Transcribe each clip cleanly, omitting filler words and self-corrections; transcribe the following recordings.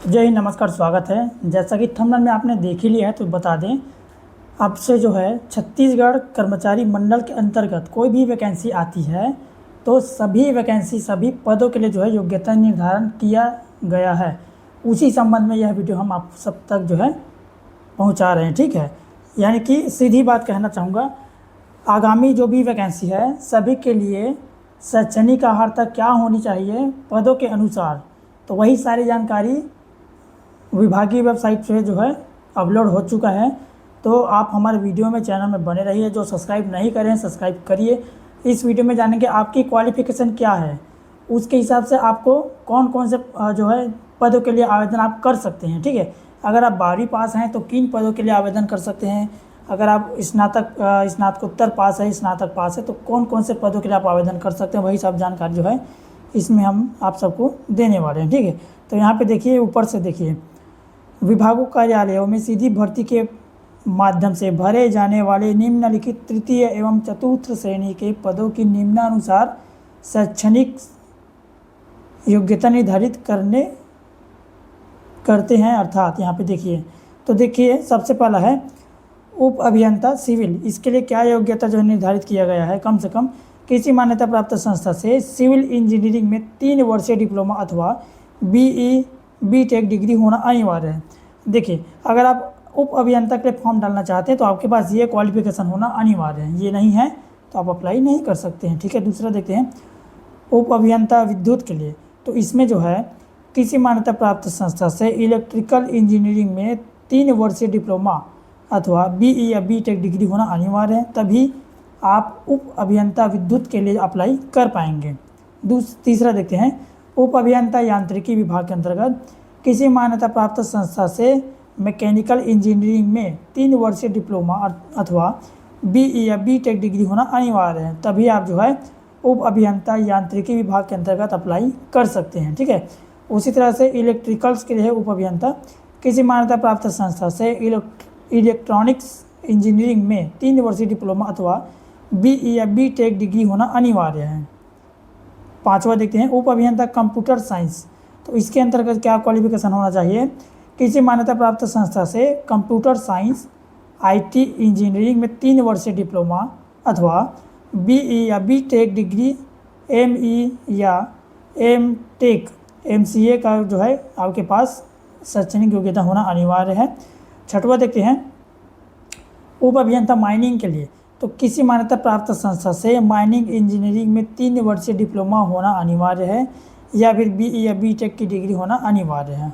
जय हिंद, नमस्कार, स्वागत है। जैसा कि थंबनेल में आपने देख ही लिया है तो बता दें, आपसे जो है छत्तीसगढ़ कर्मचारी मंडल के अंतर्गत कोई भी वैकेंसी आती है तो सभी वैकेंसी सभी पदों के लिए जो है योग्यता निर्धारण किया गया है। उसी संबंध में यह वीडियो हम आप सब तक जो है पहुंचा रहे हैं। ठीक है, यानी कि सीधी बात कहना चाहूँगा, आगामी जो भी वैकेंसी है सभी के लिए शैक्षणिक अर्हता क्या होनी चाहिए पदों के अनुसार, तो वही सारी जानकारी विभागीय वेबसाइट पे जो है अपलोड हो चुका है। तो आप हमारे वीडियो में चैनल में बने रहिए। जो सब्सक्राइब नहीं करें सब्सक्राइब करिए। इस वीडियो में जानेंगे आपकी क्वालिफ़िकेशन क्या है, उसके हिसाब से आपको कौन कौन से जो है पदों के लिए आवेदन आप कर सकते हैं। ठीक है, अगर आप 12वीं पास हैं तो किन पदों के लिए आवेदन कर सकते हैं, अगर आप स्नातकोत्तर पास है, स्नातक पास है, तो कौन कौन से पदों के लिए आप आवेदन कर सकते हैं, वही सब जानकारी जो है इसमें हम आप सबको देने वाले हैं। ठीक है, तो यहाँ पे देखिए, ऊपर से देखिए, विभागों कार्यालयों में सीधी भर्ती के माध्यम से भरे जाने वाले निम्नलिखित तृतीय एवं चतुर्थ श्रेणी के पदों की निम्नानुसार शैक्षणिक योग्यता निर्धारित करते हैं। अर्थात यहाँ पे देखिए, तो देखिए सबसे पहला है उप अभियंता सिविल। इसके लिए क्या योग्यता जो है निर्धारित किया गया है, कम से कम किसी मान्यता प्राप्त संस्था से सिविल इंजीनियरिंग में 3 वर्षीय डिप्लोमा अथवा बीटेक डिग्री होना अनिवार्य है। देखिए, अगर आप उप अभियंता के लिए फॉर्म डालना चाहते हैं तो आपके पास ये क्वालिफिकेशन होना अनिवार्य है। ये नहीं है तो आप अप्लाई नहीं कर सकते हैं। ठीक है, दूसरा देखते हैं उप अभियंता विद्युत के लिए। तो इसमें जो है किसी मान्यता प्राप्त संस्था से इलेक्ट्रिकल इंजीनियरिंग में 3 वर्षीय डिप्लोमा अथवा बीई या बीटेक डिग्री होना अनिवार्य है, तभी आप उप अभियंता विद्युत के लिए अप्लाई कर पाएंगे। तीसरा देखते हैं उप अभियंता यांत्रिकी विभाग के अंतर्गत किसी मान्यता प्राप्त संस्था से मैकेनिकल इंजीनियरिंग में 3 वर्षीय डिप्लोमा अथवा बीई या बीटेक डिग्री होना अनिवार्य है, तभी आप जो है उप अभियंता यांत्रिकी विभाग के अंतर्गत अप्लाई कर सकते हैं। ठीक है, उसी तरह से इलेक्ट्रिकल्स के लिए उप अभियंता किसी मान्यता प्राप्त संस्था से इलेक्ट्रॉनिक्स इंजीनियरिंग में 3 वर्षीय डिप्लोमा अथवा बीई या बीटेक डिग्री होना अनिवार्य है। पांचवा देखते हैं उप अभियंता कंप्यूटर साइंस। तो इसके अंतर्गत क्या क्वालिफिकेशन होना चाहिए, किसी मान्यता प्राप्त संस्था से कंप्यूटर साइंस आईटी इंजीनियरिंग में 3 वर्षीय डिप्लोमा अथवा बीई या बीटेक डिग्री एमई या एमटेक एमसीए का जो है आपके पास शैक्षणिक योग्यता होना अनिवार्य है। छठवां देखते हैं उप अभियंता माइनिंग के लिए। तो किसी मान्यता प्राप्त संस्था से माइनिंग इंजीनियरिंग में 3 वर्षीय डिप्लोमा होना अनिवार्य है या फिर बीई या बीटेक की डिग्री होना अनिवार्य है।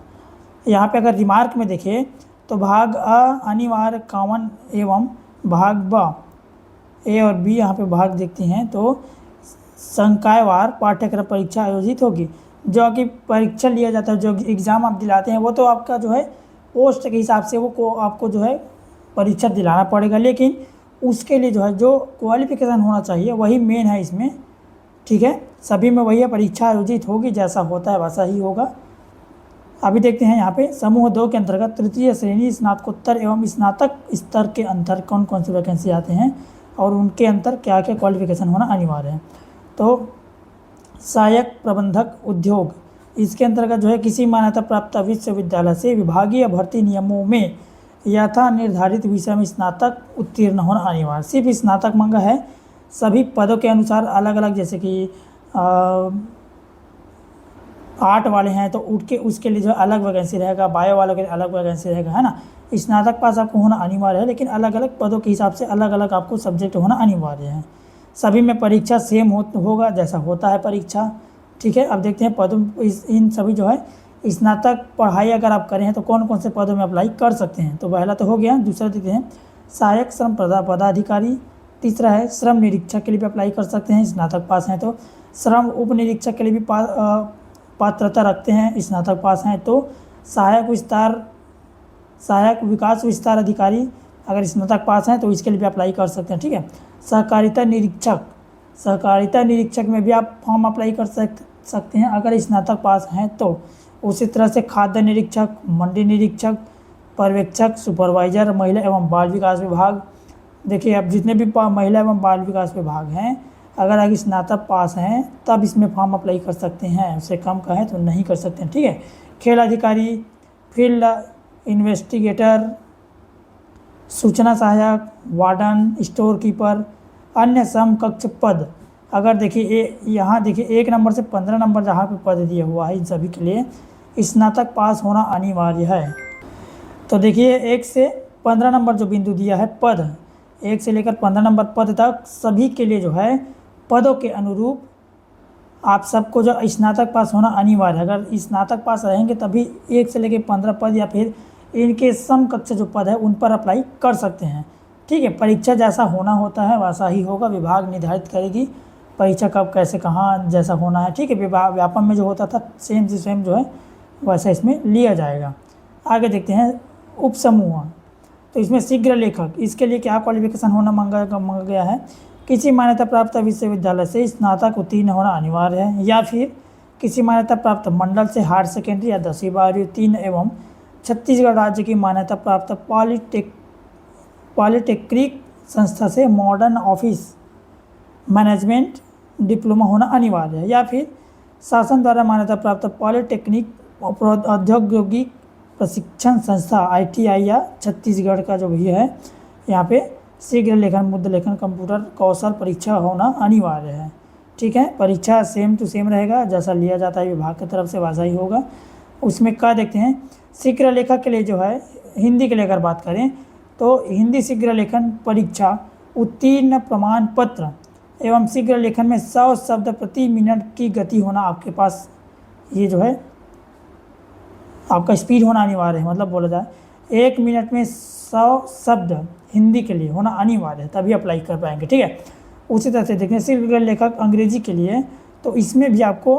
यहाँ पे अगर रिमार्क में देखें तो भाग अ अनिवार्य कॉमन एवं भाग ब ए और बी, यहाँ पे भाग देखते हैं तो संकायवार पाठ्यक्रम परीक्षा आयोजित होगी। जो कि परीक्षा लिया जाता है, जो एग्ज़ाम आप दिलाते हैं वो तो आपका जो है पोस्ट के हिसाब से वो आपको जो है परीक्षा दिलाना पड़ेगा, लेकिन उसके लिए जो है जो क्वालिफिकेशन होना चाहिए वही मेन है इसमें। ठीक है, सभी में वही परीक्षा आयोजित होगी, जैसा होता है वैसा ही होगा। अभी देखते हैं यहाँ पे समूह 2 के अंतर्गत तृतीय श्रेणी स्नातकोत्तर एवं स्नातक स्तर के अंतर कौन कौन से वैकेंसी आते हैं और उनके अंतर क्या क्या क्वालिफिकेशन होना अनिवार्य है। तो सहायक प्रबंधक उद्योग, इसके अंतर्गत जो है किसी मान्यता प्राप्त विश्वविद्यालय से विभागीय भर्ती नियमों में यथा निर्धारित विषय में स्नातक उत्तीर्ण होना अनिवार्य। सिर्फ स्नातक मांगा है, सभी पदों के अनुसार अलग अलग, जैसे कि आर्ट वाले हैं तो उसके लिए जो अलग वैकेंसी रहेगा, बायो वालों के लिए अलग वैकेंसी रहेगा, है ना। स्नातक पास आपको होना अनिवार्य है, लेकिन अलग अलग पदों के हिसाब से अलग अलग आपको सब्जेक्ट होना अनिवार्य है। सभी में परीक्षा सेम होगा जैसा होता है परीक्षा। ठीक है, अब देखते हैं पदों इन सभी जो है स्नातक पढ़ाई अगर आप करें हैं तो कौन कौन से पदों में अप्लाई कर सकते हैं। तो पहला तो हो गया। दूसरा देखते हैं सहायक श्रम पदाधिकारी। तीसरा है श्रम निरीक्षक के लिए भी अप्लाई कर सकते हैं, स्नातक पास हैं तो। श्रम उप निरीक्षक के लिए भी पात्रता रखते हैं, स्नातक पास हैं तो। सहायक विकास विस्तार अधिकारी अगर स्नातक पास हैं तो इसके लिए भी अप्लाई कर सकते हैं। ठीक है, सहकारिता निरीक्षक में भी आप फॉर्म अप्लाई कर सकते हैं अगर स्नातक पास हैं तो। उसी तरह से खाद्य निरीक्षक, मंडी निरीक्षक, पर्यवेक्षक, सुपरवाइजर, महिला एवं बाल विकास विभाग। देखिए, अब जितने भी महिला एवं बाल विकास विभाग हैं अगर आप स्नातक पास हैं तब इसमें फॉर्म अप्लाई कर सकते हैं, उससे कम का है तो नहीं कर सकते हैं। ठीक है, खेल अधिकारी, फील्ड इन्वेस्टिगेटर, सूचना सहायक, वार्डन, स्टोर कीपर, अन्य समकक्ष पद। अगर देखिए यहाँ देखिए 1 नंबर से 15 नंबर जहाँ पे पद दिया हुआ है इन सभी के लिए स्नातक पास होना अनिवार्य है। तो देखिए 1 से 15 नंबर जो बिंदु दिया है पद, 1 से लेकर 15 नंबर पद तक सभी के लिए जो है पदों के अनुरूप आप सबको जो स्नातक पास होना अनिवार्य है। अगर स्नातक पास रहेंगे तभी 1 से लेकर 15 पद या फिर इनके समकक्ष जो पद है उन पर अप्लाई कर सकते हैं। ठीक है, परीक्षा जैसा होना होता है वैसा ही होगा, विभाग निर्धारित करेगी परीक्षा कब कैसे कहाँ जैसा होना है। ठीक है, विभाग व्यापम में जो होता था सेम से सेम जो है वैसा इसमें लिया जाएगा। आगे देखते हैं उपसमूह। तो इसमें शीघ्र लेखक, इसके लिए क्या क्वालिफिकेशन होना मांगा गया है? किसी मान्यता प्राप्त विश्वविद्यालय से स्नातक उत्तीर्ण होना अनिवार्य है, या फिर किसी मान्यता प्राप्त मंडल से हायर सेकेंडरी या 10वीं 12वीं उत्तीर्ण एवं छत्तीसगढ़ राज्य की मान्यता प्राप्त पॉलिटेक्निक संस्था से मॉडर्न ऑफिस मैनेजमेंट डिप्लोमा होना अनिवार्य है, या फिर शासन द्वारा मान्यता प्राप्त पॉलिटेक्निक प्रौद्योगिक प्रशिक्षण संस्था ITI या छत्तीसगढ़ का जो भी है यहाँ पे शीघ्र लेखन, मुद्द लेखन, कंप्यूटर कौशल परीक्षा होना अनिवार्य है। ठीक है, परीक्षा सेम टू सेम रहेगा, जैसा लिया जाता है विभाग की तरफ से वैसा ही होगा। उसमें क्या देखते हैं, शीघ्र लेखक के लिए जो है हिंदी के लिए अगर बात करें तो हिंदी शीघ्र लेखन परीक्षा उत्तीर्ण प्रमाण पत्र एवं शीघ्र लेखन में 100 शब्द प्रति मिनट की गति होना आपके पास, ये जो है आपका स्पीड होना अनिवार्य है। मतलब बोला जाए 1 मिनट में 100 शब्द हिंदी के लिए होना अनिवार्य है, तभी अप्लाई कर पाएंगे। ठीक है, उसी तरह से देखें शीघ्र लेखक अंग्रेजी के लिए, तो इसमें भी आपको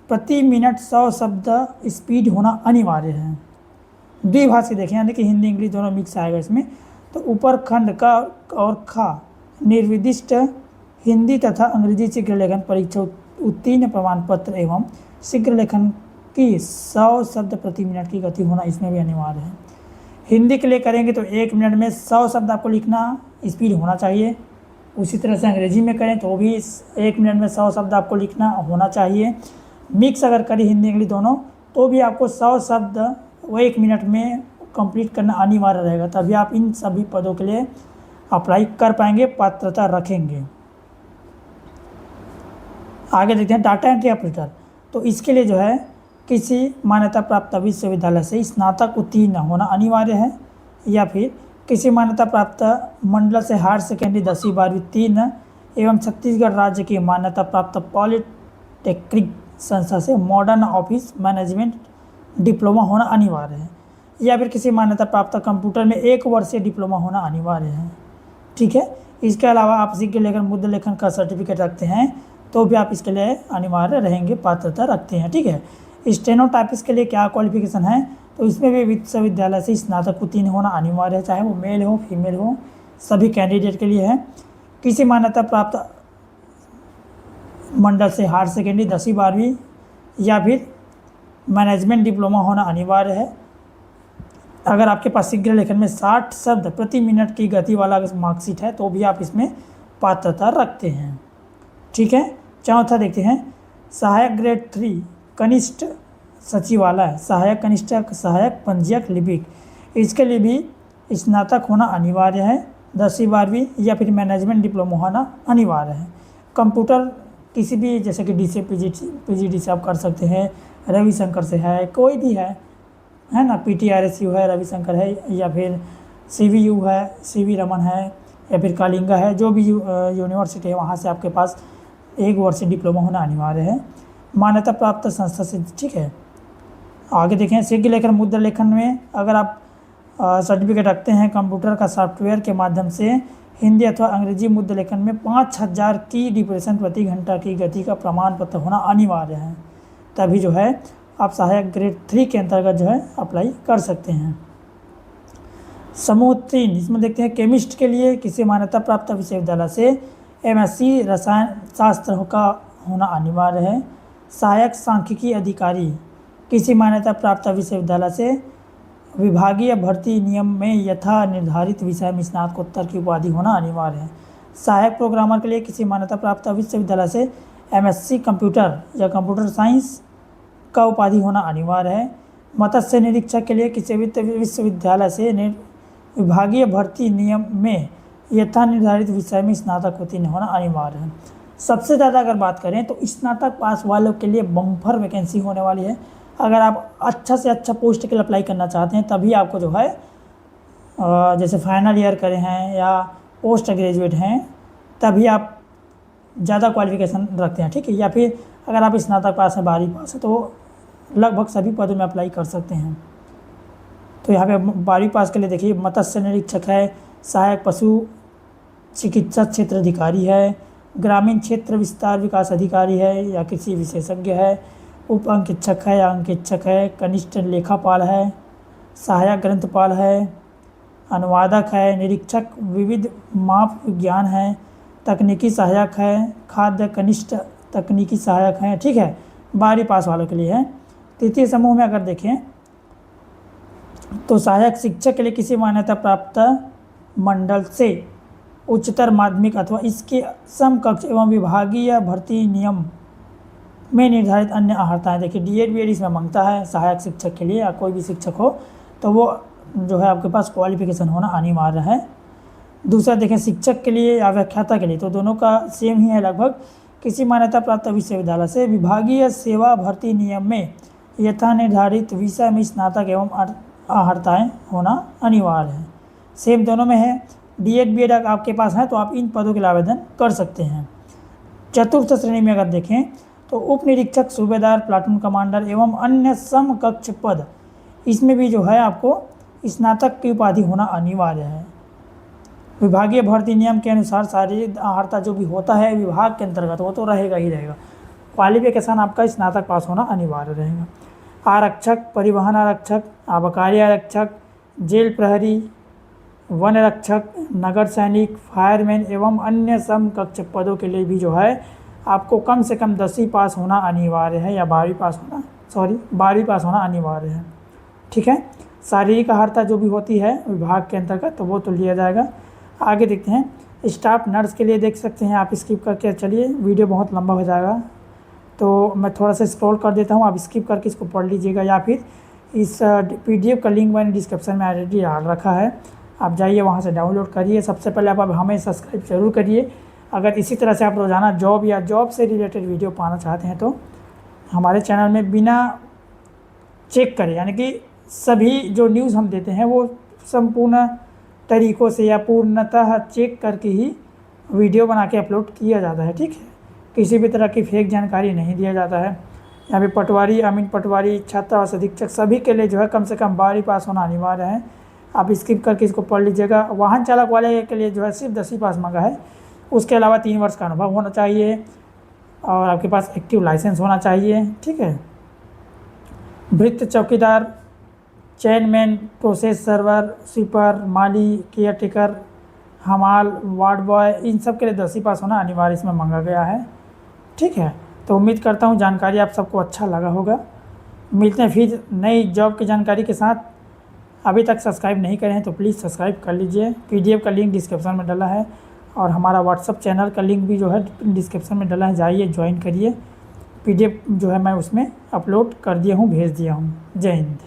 प्रति मिनट 100 शब्द स्पीड होना अनिवार्य है। द्विभाषी देखें यानी कि हिंदी इंग्लिश दोनों मिक्स आएगा इसमें। तो ऊपर खंड का और खा निर्दिष्ट हिंदी तथा अंग्रेजी शीघ्र लेखन परीक्षा उत्तीर्ण प्रमाण पत्र एवं शीघ्र लेखन की 100 शब्द प्रति मिनट की गति होना इसमें भी अनिवार्य है। हिंदी के लिए करेंगे तो 1 मिनट में 100 शब्द आपको लिखना स्पीड होना चाहिए। उसी तरह से अंग्रेजी में करें तो भी 1 मिनट में 100 शब्द आपको लिखना होना चाहिए। मिक्स अगर करें हिंदी इंग्लिश दोनों तो भी आपको 100 शब्द वो 1 मिनट में कंप्लीट करना अनिवार्य रहेगा, तभी आप इन सभी पदों के लिए अप्लाई कर पाएंगे, पात्रता रखेंगे। आगे देखते हैं डाटा एंट्री ऑपरेटर। तो इसके लिए जो है किसी मान्यता प्राप्त विश्वविद्यालय से स्नातक उत्तीर्ण होना अनिवार्य है, या फिर किसी मान्यता प्राप्त मंडल से हायर सेकेंडरी 10वीं 12वीं उत्तीर्ण एवं छत्तीसगढ़ राज्य की मान्यता प्राप्त पॉलिटेक्निक संस्था से मॉडर्न ऑफिस मैनेजमेंट डिप्लोमा होना अनिवार्य है, या फिर किसी मान्यता प्राप्त कंप्यूटर में 1 वर्षीय डिप्लोमा होना अनिवार्य है। ठीक है, इसके अलावा आप शीघ्र लेखन मुद्द लेखन का सर्टिफिकेट रखते हैं तो भी आप इसके लिए अनिवार्य रहेंगे, पात्रता रखते हैं। ठीक है, स्टेनोटाइपिस्ट के लिए क्या क्वालिफिकेशन है? तो इसमें भी विश्वविद्यालय से स्नातक उत्तीर्ण होना अनिवार्य है, चाहे वो मेल हो फीमेल हो, सभी कैंडिडेट के लिए है। किसी मान्यता प्राप्त मंडल से हायर सेकेंडरी 10वीं 12वीं या फिर मैनेजमेंट डिप्लोमा होना अनिवार्य है। अगर आपके पास शीघ्र लेखन में 60 शब्द प्रति मिनट की गति वाला मार्कशीट है तो भी आप इसमें पात्रता रखते हैं। ठीक है, चौथा देखते हैं सहायक ग्रेड 3 कनिष्ठ सचिवालय, सहायक कनिष्ठ सहायक पंजीयक लिपिक, इसके लिए भी स्नातक होना अनिवार्य है, 10वीं 12वीं या फिर मैनेजमेंट डिप्लोमा होना अनिवार्य है। कंप्यूटर किसी भी जैसे कि DCE PGD से आप कर सकते हैं, रविशंकर से है, कोई भी है ना, PTRSU है, रविशंकर है, या फिर CVU है, CV रमन है, या फिर कालिंगा है, जो भी यूनिवर्सिटी है वहाँ से आपके पास 1 वर्षीय डिप्लोमा होना अनिवार्य है, मान्यता प्राप्त संस्था से। ठीक है, आगे देखें शीघ्र लेखन मुद्रा लेखन में अगर आप सर्टिफिकेट रखते हैं कंप्यूटर का सॉफ्टवेयर के माध्यम से हिंदी अथवा अंग्रेजी मुद्रा लेखन में 5000 की डिप्रेशन प्रति घंटा की गति का प्रमाण पत्र होना अनिवार्य है, तभी जो है आप सहायक ग्रेड 3 के अंतर्गत जो है अप्लाई कर सकते हैं। समूह 3, इसमें देखते हैं केमिस्ट के लिए किसी मान्यता प्राप्त विश्वविद्यालय से MSc रसायन शास्त्र का होना अनिवार्य है। सहायक सांख्यिकी अधिकारी किसी मान्यता प्राप्त विश्वविद्यालय से विभागीय भर्ती नियम में यथा निर्धारित विषय में स्नातकोत्तर की उपाधि होना अनिवार्य है। सहायक प्रोग्रामर के लिए किसी मान्यता प्राप्त विश्वविद्यालय से MSc कंप्यूटर या कंप्यूटर साइंस का उपाधि होना अनिवार्य है। मत्स्य निरीक्षक के लिए किसी भी विश्वविद्यालय से विभागीय भर्ती नियम में यथा निर्धारित विषय में स्नातक उत्तीर्ण होना अनिवार्य है। सबसे ज़्यादा अगर बात करें तो स्नातक पास वालों के लिए बम्पर वैकेंसी होने वाली है। अगर आप अच्छा से अच्छा पोस्ट के लिए अप्लाई करना चाहते हैं तभी आपको जो है जैसे फाइनल ईयर करे हैं या पोस्ट ग्रेजुएट हैं तभी आप ज़्यादा क्वालिफिकेशन रखते हैं, ठीक है। या फिर अगर आप स्नातक पास है, 12वीं पास है, तो लगभग सभी पदों में अप्लाई कर सकते हैं। तो यहाँ पे 12वीं पास के लिए देखिए मत्स्य निरीक्षक है, सहायक पशु चिकित्सा क्षेत्र अधिकारी है, ग्रामीण क्षेत्र विस्तार विकास अधिकारी है या कृषि विशेषज्ञ है, उप अंकेक्षक है या अंकेक्षक है, कनिष्ठ लेखापाल है, सहायक ग्रंथपाल है, अनुवादक है, निरीक्षक विविध माप विज्ञान है, तकनीकी सहायक है, खाद्य कनिष्ठ तकनीकी सहायक हैं, ठीक है। 12वीं पास वालों के लिए है। तृतीय समूह में अगर देखें तो सहायक शिक्षक के लिए किसी मान्यता प्राप्त मंडल से उच्चतर माध्यमिक अथवा इसके समकक्ष एवं विभागीय भर्ती नियम में निर्धारित अन्य अर्हताएं, देखिए डीएड बीएड इसमें मांगता है सहायक शिक्षक के लिए या कोई भी शिक्षक हो तो वो जो है आपके पास क्वालिफिकेशन होना अनिवार्य है। दूसरा देखें शिक्षक के लिए या व्याख्याता के लिए तो दोनों का सेम ही है लगभग, किसी मान्यता प्राप्त विश्वविद्यालय से विभागीय सेवा भर्ती नियम में यथा निर्धारित विषय में स्नातक एवं अर्हताएं होना अनिवार्य है। सेम दोनों में है। डीएड बीएड आपके पास है तो आप इन पदों के लिए आवेदन कर सकते हैं। चतुर्थ श्रेणी में अगर देखें तो उप निरीक्षक, सूबेदार, प्लाटून कमांडर एवं अन्य समकक्ष पद, इसमें भी जो है आपको स्नातक की उपाधि होना अनिवार्य है। विभागीय भर्ती नियम के अनुसार शारीरिक अर्हता जो भी होता है विभाग के अंतर्गत वो तो रहेगा ही रहेगा। क्वालिफिकेशन आपका स्नातक पास होना अनिवार्य रहेगा। आरक्षक, परिवहन आरक्षक, आबकारी आरक्षक, जेल प्रहरी, वन रक्षक, नगर सैनिक, फायरमैन एवं अन्य समकक्ष पदों के लिए भी जो है आपको कम से कम 10वीं पास होना अनिवार्य है या 12वीं पास होना अनिवार्य है, ठीक है। शारीरिक अर्हता जो भी होती है विभाग के अंतर्गत तो वो तो लिया जाएगा। आगे देखते हैं स्टाफ नर्स के लिए, देख सकते हैं आप स्किप करके चलिए, वीडियो बहुत लंबा हो जाएगा तो मैं थोड़ा सा स्क्रॉल कर देता हूँ, आप स्किप करके इसको पढ़ लीजिएगा या फिर इस पीडीएफ का लिंक मैंने डिस्क्रिप्शन में ऑलरेडी डाल रखा है, आप जाइए वहाँ से डाउनलोड करिए। सबसे पहले आप हमें सब्सक्राइब जरूर करिए। अगर इसी तरह से आप रोज़ाना जॉब या जॉब से रिलेटेड वीडियो पाना चाहते हैं तो हमारे चैनल में बिना चेक करे, यानी कि सभी जो न्यूज़ हम देते हैं वो संपूर्ण तरीक़ों से या पूर्णतः चेक करके ही वीडियो बना के अपलोड किया जाता है, ठीक है। किसी भी तरह की फेक जानकारी नहीं दिया जाता है। यहाँ पे पटवारी, अमीन पटवारी, छात्रावास अधीक्षक सभी के लिए जो है कम से कम 12वीं पास होना अनिवार्य है। आप स्किप करके इसको पढ़ लीजिएगा। वाहन चालक वाले के लिए जो है सिर्फ 10वीं पास मांगा है, उसके अलावा 3 वर्ष का अनुभव होना चाहिए और आपके पास एक्टिव लाइसेंस होना चाहिए, ठीक है। भृत्य चौकीदार, चेनमैन, प्रोसेस सर्वर, स्वीपर, माली, केयर टेकर, हमाल, वार्ड बॉय, इन सब के लिए 10वीं पास होना अनिवार्य इसमें मांगा गया है, ठीक है। तो उम्मीद करता हूँ जानकारी आप सबको अच्छा लगा होगा। मिलते हैं फिर नई जॉब की जानकारी के साथ। अभी तक सब्सक्राइब नहीं करें हैं तो प्लीज़ सब्सक्राइब कर लीजिए। पीडीएफ का लिंक डिस्क्रिप्शन में डला है और हमारा व्हाट्सअप चैनल का लिंक भी जो है डिस्क्रिप्शन में डला है, जाइए ज्वाइन करिए। पीडीएफ जो है मैं उसमें अपलोड कर दिया हूँ, भेज दिया हूँ। जय हिंद।